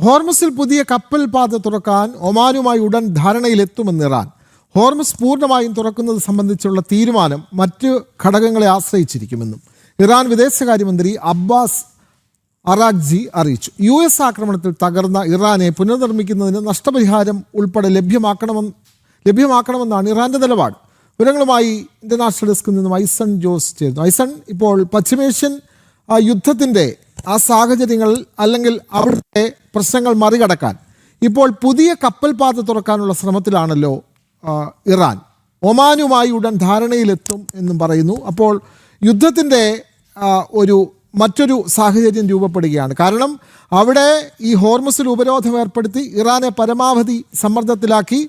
ഹോർമസിൽ പുതിയ കപ്പൽ പാത തുറക്കാൻ ഒമാനുമായി ഉടൻ ധാരണയിലെത്തുമെന്ന് ഇറാൻ. ഹോർമസ് പൂർണ്ണമായും തുറക്കുന്നത് സംബന്ധിച്ചുള്ള തീരുമാനം മറ്റ് ഘടകങ്ങളെ ആശ്രയിച്ചിരിക്കുമെന്നും ഇറാൻ വിദേശകാര്യമന്ത്രി അബ്ബാസ് അറാഖ്ചി അറിയിച്ചു. US ആക്രമണത്തിൽ തകർന്ന ഇറാനെ പുനർനിർമ്മിക്കുന്നതിന് നഷ്ടപരിഹാരം ഉൾപ്പെടെ ലഭ്യമാക്കണമെന്നാണ് ഇറാന്റെ നിലപാട്. വിവരങ്ങളുമായി ഇന്റർനാഷണൽ ഡെസ്കിൽ നിന്നും ഐസൺ ജോസ് ചേരുന്നു. ഐസൺ, ഇപ്പോൾ പശ്ചിമേഷ്യൻ യുദ്ധത്തിൻ്റെ ആ സാഹചര്യങ്ങൾ അല്ലെങ്കിൽ അവിടുത്തെ പ്രശ്നങ്ങൾ മറികടക്കാൻ ഇപ്പോൾ പുതിയ കപ്പൽ പാത തുറക്കാനുള്ള ശ്രമത്തിലാണല്ലോ ഇറാൻ. ഒമാനുമായി ഉടൻ ധാരണയിലെത്തും എന്നും പറയുന്നു. അപ്പോൾ യുദ്ധത്തിൻ്റെ മറ്റൊരു സാഹചര്യം രൂപപ്പെടുകയാണ്. കാരണം അവിടെ ഈ ഹോർമസിൽ ഉപരോധം ഏർപ്പെടുത്തി ഇറാനെ പരമാവധി സമ്മർദ്ദത്തിലാക്കി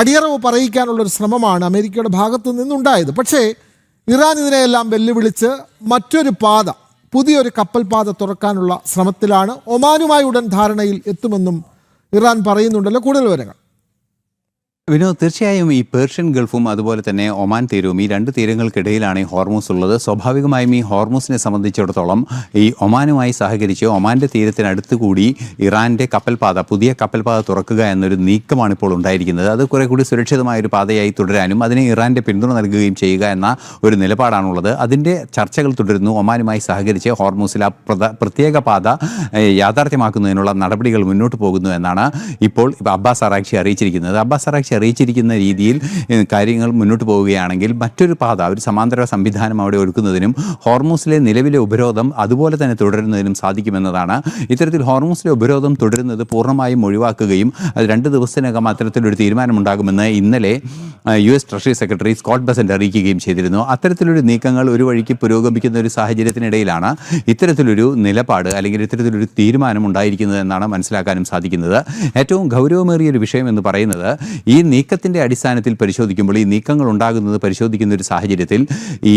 അടിയറവ് പറയിക്കാനുള്ളൊരു ശ്രമമാണ് അമേരിക്കയുടെ ഭാഗത്തു നിന്നുണ്ടായത്. പക്ഷേ ഇറാൻ ഇതിനെയെല്ലാം വെല്ലുവിളിച്ച് മറ്റൊരു പാത, പുതിയൊരു കപ്പൽ പാത തുറക്കാനുള്ള ശ്രമത്തിലാണ്. ഒമാനുമായി ഉടൻ ധാരണയിൽ എത്തുമെന്നും ഇറാൻ പറയുന്നുണ്ടല്ലോ. കൂടുതൽ വിവരങ്ങൾ വിനോദ്, തീർച്ചയായും ഈ പേർഷ്യൻ ഗൾഫും അതുപോലെ തന്നെ ഒമാൻ തീരവും, ഈ രണ്ട് തീരങ്ങൾക്കിടയിലാണ് ഈ ഹോർമൂസ് ഉള്ളത്. സ്വാഭാവികമായും ഈ ഹോർമൂസിനെ സംബന്ധിച്ചിടത്തോളം ഈ ഒമാനുമായി സഹകരിച്ച് ഒമാൻ്റെ തീരത്തിനടുത്ത് കൂടി ഇറാൻ്റെ പുതിയ കപ്പൽപാത തുറക്കുക എന്നൊരു നീക്കമാണ് ഇപ്പോൾ ഉണ്ടായിരിക്കുന്നത്. അത് കുറെ കൂടി സുരക്ഷിതമായൊരു പാതയായി തുടരാനും അതിന് ഇറാൻ്റെ പിന്തുണ നൽകുകയും ചെയ്യുക എന്ന ഒരു നിലപാടാണുള്ളത്. അതിൻ്റെ ചർച്ചകൾ തുടരുന്നു. ഒമാനുമായി സഹകരിച്ച് ഹോർമൂസിൽ ആ പ്രത്യേക പാത യാഥാർത്ഥ്യമാക്കുന്നതിനുള്ള നടപടികൾ മുന്നോട്ട് പോകുന്നു എന്നാണ് ഇപ്പോൾ അബ്ബാസ് അറാഖ്ചി അറിയിച്ചിരിക്കുന്നത്. അബ്ബാസ് അറാഖ്ചി അറിയിച്ചിരിക്കുന്ന രീതിയിൽ കാര്യങ്ങൾ മുന്നോട്ട് പോവുകയാണെങ്കിൽ മറ്റൊരു പാത, ഒരു സമാന്തര സംവിധാനം അവിടെ ഒരുക്കുന്നതിനും ഹോർമൂസിലെ നിലവിലെ ഉപരോധം അതുപോലെ തന്നെ തുടരുന്നതിനും സാധിക്കുമെന്നതാണ്. ഇത്തരത്തിൽ ഹോർമൂസിലെ ഉപരോധം തുടരുന്നത് പൂർണ്ണമായും ഒഴിവാക്കുകയും അത് 2 ദിവസത്തിനകം അത്തരത്തിലൊരു തീരുമാനമുണ്ടാകുമെന്ന് ഇന്നലെ US treasury secretary Scott Bessent അറിയിക്കുകയും ചെയ്തിരുന്നു. അത്തരത്തിലൊരു നീക്കങ്ങൾ ഒരു വഴിക്ക് പുരോഗമിക്കുന്ന ഒരു സാഹചര്യത്തിനിടയിലാണ് ഇത്തരത്തിലൊരു നിലപാട് അല്ലെങ്കിൽ ഇത്തരത്തിലൊരു തീരുമാനം ഉണ്ടായിരിക്കുന്നത് എന്നാണ് മനസ്സിലാക്കാനും സാധിക്കുന്നത്. ഏറ്റവും ഗൗരവമേറിയൊരു വിഷയം എന്ന് പറയുന്നത് ഈ നീക്കത്തിൻ്റെ അടിസ്ഥാനത്തിൽ പരിശോധിക്കുമ്പോൾ, ഈ നീക്കങ്ങൾ ഉണ്ടാകുന്നത് പരിശോധിക്കുന്ന ഒരു സാഹചര്യത്തിൽ ഈ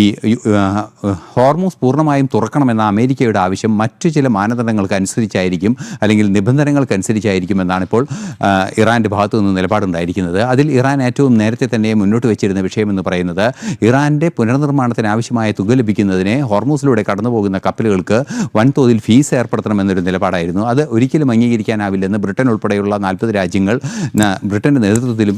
ഹോർമൂസ് പൂർണ്ണമായും തുറക്കണമെന്ന അമേരിക്കയുടെ ആവശ്യം മറ്റു ചില മാനദണ്ഡങ്ങൾക്ക് അനുസരിച്ചായിരിക്കും അല്ലെങ്കിൽ നിബന്ധനകൾക്കനുസരിച്ചായിരിക്കും എന്നാണ് ഇപ്പോൾ ഇറാൻ്റെ ഭാഗത്തു നിന്ന് നിലപാടുണ്ടായിരിക്കുന്നത്. അതിൽ ഇറാൻ ഏറ്റവും നേരത്തെ തന്നെ മുന്നോട്ട് വെച്ചിരുന്ന വിഷയമെന്ന് പറയുന്നത് ഇറാൻ്റെ പുനർനിർമ്മാണത്തിന് ആവശ്യമായ തുക ലഭിക്കുന്നതിന് ഹോർമൂസിലൂടെ കടന്നു പോകുന്ന കപ്പലുകൾക്ക് വൻതോതിൽ ഫീസ് ഏർപ്പെടുത്തണമെന്നൊരു നിലപാടായിരുന്നു. അത് ഒരിക്കലും അംഗീകരിക്കാനാവില്ലെന്ന് ബ്രിട്ടൻ ഉൾപ്പെടെയുള്ള 40 രാജ്യങ്ങൾ, ബ്രിട്ടൻ്റെ നേതൃത്വത്തിലും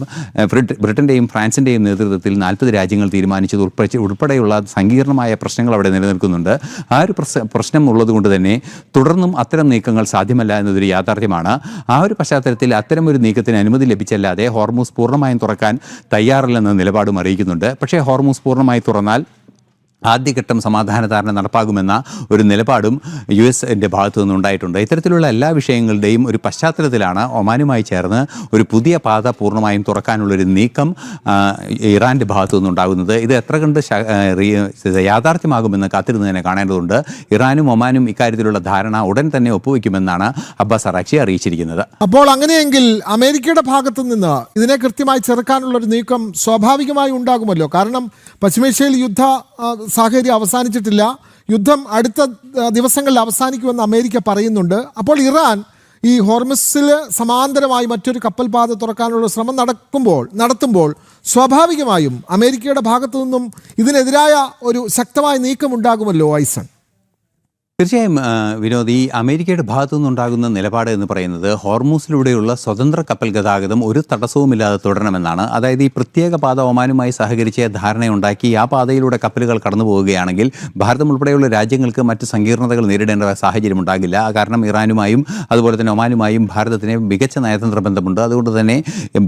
ബ്രിട്ടൻ്റെയും ഫ്രാൻസിൻ്റെയും നേതൃത്വത്തിൽ 40 രാജ്യങ്ങൾ തീരുമാനിച്ചത് ഉൾപ്പെടെയുള്ള സങ്കീർണമായ പ്രശ്നങ്ങൾ അവിടെ നിലനിൽക്കുന്നുണ്ട്. ആ ഒരു പ്രശ്നം ഉള്ളതുകൊണ്ട് തന്നെ തുടർന്നും അത്തരം നീക്കങ്ങൾ സാധ്യമല്ല എന്നതൊരു യാഥാർത്ഥ്യമാണ്. ആ ഒരു പശ്ചാത്തലത്തിൽ അത്തരം ഒരു നീക്കത്തിന് അനുമതി ലഭിച്ചല്ലാതെ ഹോർമൂസ് പൂർണ്ണമായും തുറക്കാൻ തയ്യാറില്ലെന്ന നിലപാടും അറിയിക്കുന്നുണ്ട്. പക്ഷേ ഹോർമൂസ് പൂർണ്ണമായി തുറന്നാൽ ആദ്യഘട്ടം സമാധാന ധാരണ നടപ്പാകുമെന്ന ഒരു നിലപാടും US-ൻ്റെ ഭാഗത്തു നിന്നുണ്ടായിട്ടുണ്ട്. ഇത്തരത്തിലുള്ള എല്ലാ വിഷയങ്ങളുടെയും ഒരു പശ്ചാത്തലത്തിലാണ് ഒമാനുമായി ചേർന്ന് ഒരു പുതിയ പാത പൂർണ്ണമായും തുറക്കാനുള്ളൊരു നീക്കം ഇറാൻ്റെ ഭാഗത്തു നിന്നുണ്ടാകുന്നത്. ഇത് എത്ര കണ്ട് യാഥാർത്ഥ്യമാകുമെന്ന് കാത്തിരുന്ന് തന്നെ കാണേണ്ടതുണ്ട്. ഇറാനും ഒമാനും ഇക്കാര്യത്തിലുള്ള ധാരണ ഉടൻ തന്നെ ഒപ്പുവെക്കുമെന്നാണ് അബ്ബാസ് അറാഖ്ചി അറിയിച്ചിരിക്കുന്നത്. അപ്പോൾ അങ്ങനെയെങ്കിൽ അമേരിക്കയുടെ ഭാഗത്തു നിന്ന് ഇതിനെ കൃത്യമായി ചെറുക്കാനുള്ളൊരു നീക്കം സ്വാഭാവികമായി ഉണ്ടാകുമല്ലോ. കാരണം പശ്ചിമേഷ്യയിൽ യുദ്ധ സാഹചര്യം അവസാനിച്ചിട്ടില്ല. യുദ്ധം അടുത്ത ദിവസങ്ങളിൽ അവസാനിക്കുമെന്ന് അമേരിക്ക പറയുന്നുണ്ട്. അപ്പോൾ ഇറാൻ ഈ ഹോർമസിൽ സമാന്തരമായി മറ്റൊരു കപ്പൽ പാത തുറക്കാനുള്ള ശ്രമം നടത്തുമ്പോൾ സ്വാഭാവികമായും അമേരിക്കയുടെ ഭാഗത്തു നിന്നും ഇതിനെതിരായ ഒരു ശക്തമായ നീക്കം ഉണ്ടാകുമല്ലോ ഐസൺ. തീർച്ചയായും വിനോദ്, ഈ അമേരിക്കയുടെ ഭാഗത്തു നിന്നുണ്ടാകുന്ന നിലപാട് എന്ന് പറയുന്നത് ഹോർമൂസിലൂടെയുള്ള സ്വതന്ത്ര കപ്പൽ ഗതാഗതം ഒരു തടസ്സവുമില്ലാതെ തുടരണമെന്നാണ്. അതായത് ഈ പ്രത്യേക പാത ഒമാനുമായി സഹകരിച്ച് ധാരണയുണ്ടാക്കി ആ പാതയിലൂടെ കപ്പലുകൾ കടന്നു പോവുകയാണെങ്കിൽ ഭാരതം ഉൾപ്പെടെയുള്ള രാജ്യങ്ങൾക്ക് മറ്റ് സങ്കീർണതകൾ നേരിടേണ്ട സാഹചര്യം ഉണ്ടാകില്ല. കാരണം ഇറാനുമായും അതുപോലെ തന്നെ ഒമാനുമായും ഭാരതത്തിന് മികച്ച നയതന്ത്ര ബന്ധമുണ്ട്. അതുകൊണ്ട് തന്നെ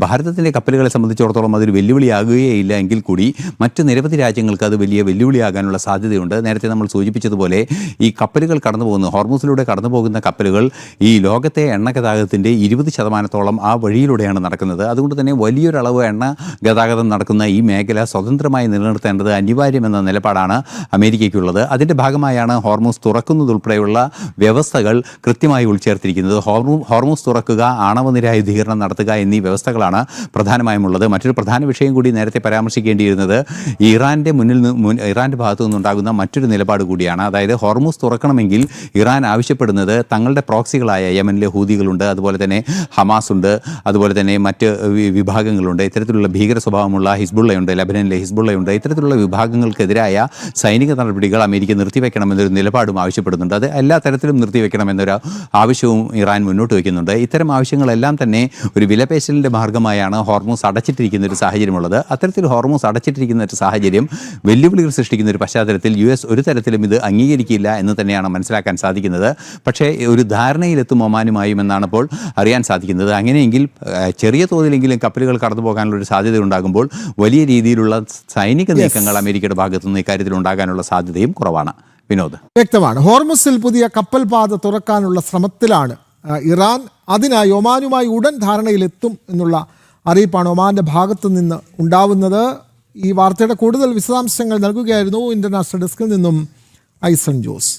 ഭാരതത്തിൻ്റെ കപ്പലുകളെ സംബന്ധിച്ചിടത്തോളം അതൊരു വെല്ലുവിളിയാകുകയില്ല എങ്കിൽ കൂടി മറ്റ് നിരവധി രാജ്യങ്ങൾക്ക് അത് വലിയ വെല്ലുവിളിയാകാനുള്ള സാധ്യതയുണ്ട്. നേരത്തെ നമ്മൾ സൂചിപ്പിച്ചതുപോലെ ഈ കപ്പലുകൾ കടന്നു പോകുന്ന ഹോർമൂസിലൂടെ കടന്നു പോകുന്ന കപ്പലുകൾ ഈ ലോകത്തെ എണ്ണ ഗതാഗതത്തിൻ്റെ 20% ആ വഴിയിലൂടെയാണ് നടക്കുന്നത്. അതുകൊണ്ട് തന്നെ വലിയൊരളവ് എണ്ണ ഗതാഗതം നടക്കുന്ന ഈ മേഖല സ്വതന്ത്രമായി നിലനിർത്തേണ്ടത് അനിവാര്യമെന്ന നിലപാടാണ് അമേരിക്കയ്ക്കുള്ളത്. അതിൻ്റെ ഭാഗമായാണ് ഹോർമൂസ് തുറക്കുന്നതുൾപ്പെടെയുള്ള വ്യവസ്ഥകൾ കൃത്യമായി ഉൾച്ചേർത്തിരിക്കുന്നത്. ഹോർമൂസ് തുറക്കുക, ആണവ നിരായുധീകരണം നടത്തുക എന്നീ വ്യവസ്ഥകളാണ് പ്രധാനമായും ഉള്ളത്. മറ്റൊരു പ്രധാന വിഷയം കൂടി നേരത്തെ പരാമർശിക്കേണ്ടിയിരുന്നത് ഇറാൻ്റെ ഭാഗത്തു നിന്നുണ്ടാകുന്ന മറ്റൊരു നിലപാട് കൂടിയാണ്. അതായത് ഹോർമൂസ് തുറക്കണം തുറക്കണമെങ്കിൽ ഇറാൻ ആവശ്യപ്പെടുന്നത് തങ്ങളുടെ പ്രോക്സികളായ യമനിലെ ഹൂതികളുണ്ട്, അതുപോലെ തന്നെ ഹമാസ് ഉണ്ട്, അതുപോലെ തന്നെ മറ്റ് വിഭാഗങ്ങളുണ്ട്, ഇത്തരത്തിലുള്ള ഭീകര സ്വഭാവമുള്ള ഹിസ്ബുള്ളയുണ്ട്, ലബനനിലെ ഹിസ്ബുള്ളയുണ്ട്. ഇത്തരത്തിലുള്ള വിഭാഗങ്ങൾക്കെതിരായ സൈനിക നടപടികൾ അമേരിക്ക നിർത്തിവെക്കണമെന്നൊരു നിലപാടും ആവശ്യപ്പെടുന്നുണ്ട്. അത് എല്ലാ തരത്തിലും നിർത്തിവെക്കണമെന്നൊരു ആവശ്യവും ഇറാൻ മുന്നോട്ട് വയ്ക്കുന്നുണ്ട്. ഇത്തരം ആവശ്യങ്ങളെല്ലാം തന്നെ ഒരു വിലപേശലിൻ്റെ മാർഗമായാണ് ഹോർമൂസ് അടച്ചിട്ടിരിക്കുന്ന ഒരു സാഹചര്യമുള്ളത്. അത്തരത്തിൽ ഹോർമൂസ് അടച്ചിട്ടിരിക്കുന്ന ഒരു സാഹചര്യം വെല്ലുവിളികൾ സൃഷ്ടിക്കുന്ന ഒരു പശ്ചാത്തലത്തിൽ US ഒരു തരത്തിലും ഇത് അംഗീകരിക്കില്ല എന്ന് തന്നെയാണ് മനസ്സിലാക്കാൻ സാധിക്കുന്നത്. പക്ഷേ ഒരു ധാരണയിലെത്തും ഒമാനുമായും എന്നാണ് ഇപ്പോൾ അറിയാൻ സാധിക്കുന്നത്. അങ്ങനെയെങ്കിൽ ചെറിയ തോതിലെങ്കിലും കപ്പലുകൾ കടന്നു പോകാനുള്ള ഒരു സാധ്യത ഉണ്ടാകുമ്പോൾ വലിയ രീതിയിലുള്ള സൈനിക നീക്കങ്ങൾ അമേരിക്കയുടെ ഭാഗത്തു നിന്ന് ഇക്കാര്യത്തിൽ ഉണ്ടാകാനുള്ള സാധ്യതയും കുറവാണ്. വിനോദ്, വ്യക്തമാണ്. ഹോർമുസിൽ പുതിയ കപ്പൽ പാത തുറക്കാനുള്ള ശ്രമത്തിലാണ് ഇറാൻ. അതിനായി ഒമാനുമായി ഉടൻ ധാരണയിലെത്തും എന്നുള്ള അറിയിപ്പാണ് ഒമാന്റെ ഭാഗത്തു നിന്ന് ഉണ്ടാവുന്നത്. ഈ വാർത്തയുടെ കൂടുതൽ വിശദാംശങ്ങൾ നൽകുകയായിരുന്നു ഇന്റർനാഷണൽ ഡെസ്കിൽ നിന്നും ഐസൺ ജോസ്.